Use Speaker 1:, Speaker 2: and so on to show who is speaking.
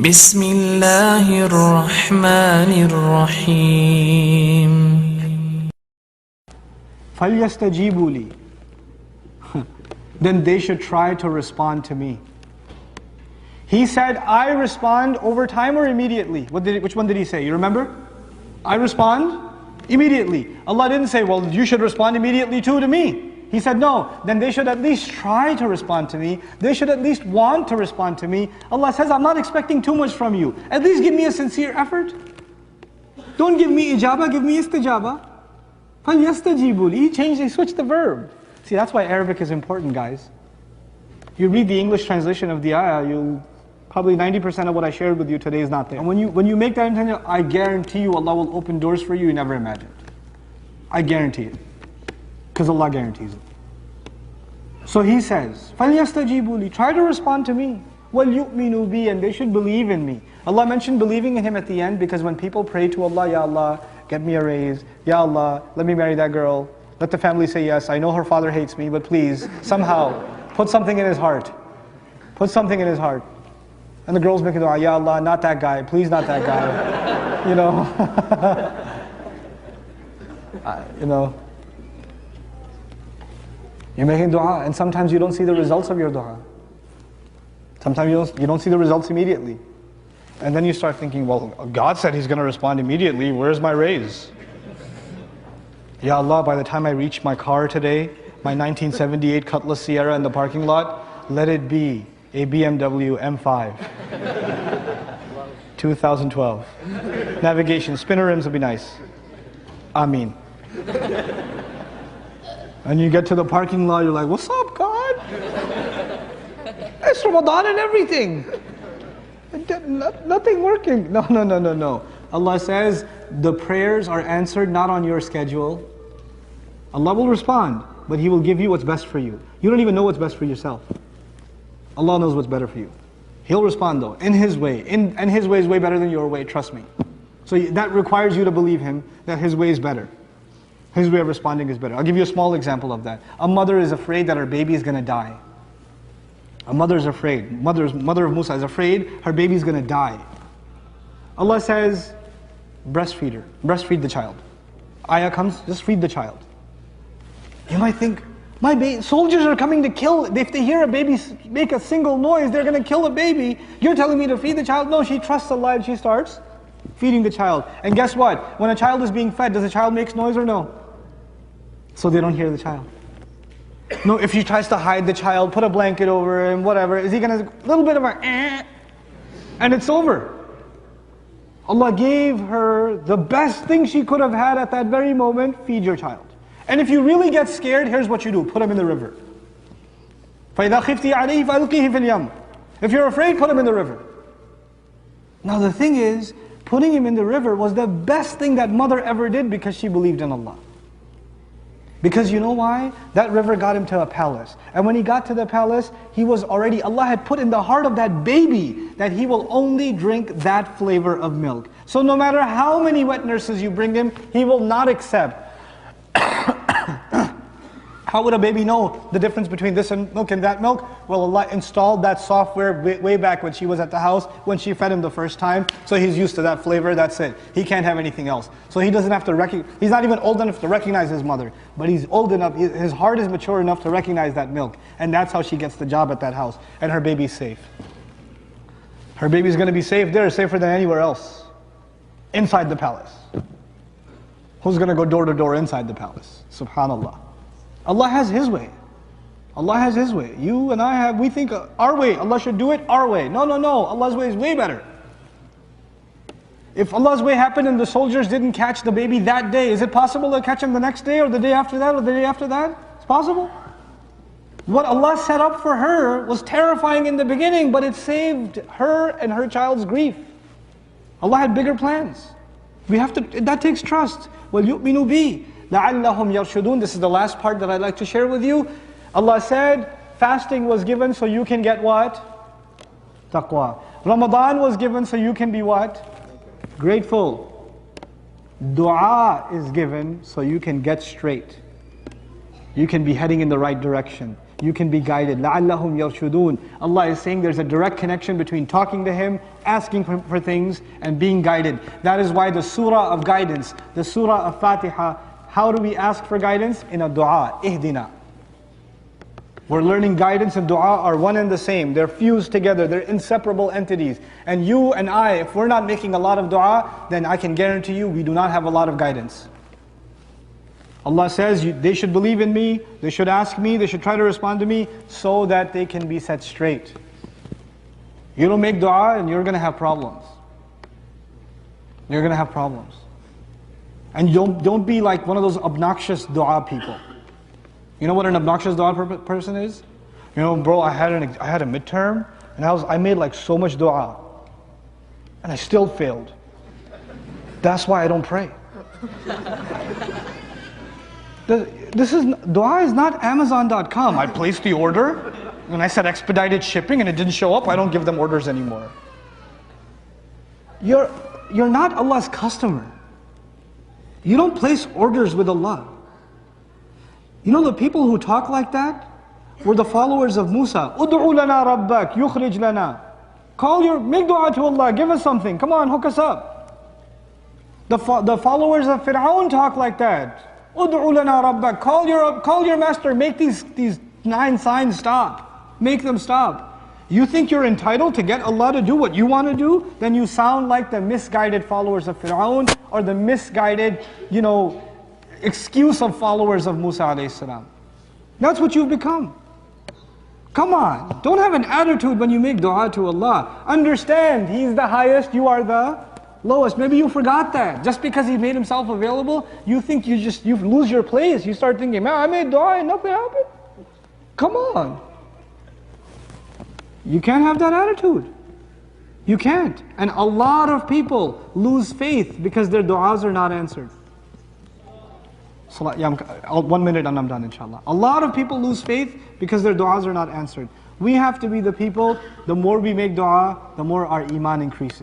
Speaker 1: بسم الله الرحمن الرحيم
Speaker 2: فَلْيَسْتَجِيبُوا لِي. Then they should try to respond to me. He said, I respond over time or immediately? Which one did he say? You remember? I respond immediately. Allah didn't say, well, you should respond immediately too to me. He said, no, then they should at least try to respond to me. They should at least want to respond to me. Allah says, I'm not expecting too much from you. At least give me a sincere effort. Don't give me ijaba, give me istijaba. فَلْيَسْتَجِيبُوا لِي. He switched the verb. See, that's why Arabic is important, guys. You read the English translation of the ayah, probably 90% of what I shared with you today is not there. And when you make that intention, I guarantee you Allah will open doors for you you never imagined. I guarantee it. Because Allah guarantees it. So he says, فَلْيَسْتَجِيبُوا لِي. Try to respond to me. وَلْيُؤْمِنُوا بِي. And they should believe in me. Allah mentioned believing in Him at the end because when people pray to Allah, Ya Allah, get me a raise. Ya Allah, let me marry that girl. Let the family say yes. I know her father hates me, but please, somehow, put something in his heart. Put something in his heart. And the girl's making dua, Ya Allah, not that guy. Please not that guy. You know. You know. You're making dua, and sometimes you don't see the results of your dua. Sometimes you don't see the results immediately. And then you start thinking, well, God said He's going to respond immediately. Where's my raise? Ya Allah, by the time I reach my car today, my 1978 Cutlass Sierra in the parking lot, let it be a BMW M5. 2012. Navigation, spinner rims will be nice. Ameen. And you get to the parking lot, you're like, what's up, God? It's Ramadan and everything. Nothing working. No. Allah says, the prayers are answered not on your schedule. Allah will respond, but He will give you what's best for you. You don't even know what's best for yourself. Allah knows what's better for you. He'll respond though, in His way. And His way is way better than your way, trust me. So that requires you to believe Him, that His way is better. His way of responding is better. I'll give you a small example of that. A mother is afraid that her baby is going to die. A mother is afraid. Mother of Musa is afraid her baby is going to die. Allah says, breastfeed her. Breastfeed the child. Ayah comes, just feed the child. You might think, soldiers are coming to kill. If they hear a baby make a single noise, they're going to kill a baby. You're telling me to feed the child? No, she trusts Allah and she starts feeding the child. And guess what? When a child is being fed, does the child make noise or no? So they don't hear the child. No, if she tries to hide the child, put a blanket over him, whatever, is he going to, a little bit of a and it's over. Allah gave her the best thing she could have had at that very moment, feed your child. And if you really get scared, here's what you do, put him in the river. فَإِذَا خِفْتِ عَلَيْهِ فَأَلْقِهِ فِي الْيَمِّ. If you're afraid, put him in the river. Now the thing is, putting him in the river was the best thing that mother ever did because she believed in Allah. Because you know why? That river got him to a palace. And when he got to the palace, Allah had put in the heart of that baby that he will only drink that flavor of milk. So no matter how many wet nurses you bring him, he will not accept. How would a baby know the difference between this milk and that milk? Well, Allah installed that software way back when she was at the house, when she fed him the first time. So he's used to that flavor, that's it. He can't have anything else. So he doesn't have to he's not even old enough to recognize his mother. But he's old enough, his heart is mature enough to recognize that milk. And that's how she gets the job at that house. And her baby's safe. Her baby's going to be safe there, safer than anywhere else. Inside the palace. Who's going to go door to door inside the palace? Subhanallah. Allah has His way. Allah has His way. You and I we think our way, Allah should do it our way. No. Allah's way is way better. If Allah's way happened and the soldiers didn't catch the baby that day, is it possible to catch him the next day or the day after that or the day after that? It's possible. What Allah set up for her was terrifying in the beginning, but it saved her and her child's grief. Allah had bigger plans. That takes trust. وَلْيُؤْمِنُوا بِي لَعَلَّهُمْ يَرْشُدُونَ. This is the last part that I'd like to share with you. Allah said, fasting was given so you can get what? Taqwa. Ramadan was given so you can be what? Grateful. Dua is given so you can get straight. You can be heading in the right direction. you can be guided. لَعَلَّهُمْ يَرْشُدُونَ. Allah is saying there's a direct connection between talking to Him, asking for things, and being guided. That is why the surah of guidance, the surah of Fatiha, how do we ask for guidance? In a dua, ihdina. We're learning guidance and dua are one and the same. They're fused together, they're inseparable entities. And you and I, if we're not making a lot of dua, then I can guarantee you we do not have a lot of guidance. Allah says they should believe in me, they should ask me, they should try to respond to me so that they can be set straight. You don't make dua and you're going to have problems. You're going to have problems. And don't be like one of those obnoxious dua people. You know what an obnoxious dua person is? You know, bro, I had a midterm and I made like so much dua and I still failed. That's why I don't pray. Dua is not Amazon.com. I placed the order and I said expedited shipping and it didn't show up. I don't give them orders anymore. You're not Allah's customer. You don't place orders with Allah. You know the people who talk like that were the followers of Musa. Ud'u lana rabbak yukhrij lana. Make dua to Allah, give us something. Come on, hook us up. The followers of Fir'aun talk like that. Ud'u lana rabbak. Call your master, make these 9 signs stop. Make them stop. You think you're entitled to get Allah to do what you want to do? Then you sound like the misguided followers of Fir'aun or the misguided, excuse of followers of Musa alayhi salam. That's what you've become. Come on, don't have an attitude when you make dua to Allah. Understand, He's the highest, you are the lowest. Maybe you forgot that. Just because He made Himself available, you think you lose your place. You start thinking, man, I made dua and nothing happened. Come on. You can't have that attitude. You can't. And a lot of people lose faith because their du'as are not answered. 1 minute and I'm done, inshallah. A lot of people lose faith because their du'as are not answered. We have to be the people, the more we make dua, the more our iman increases.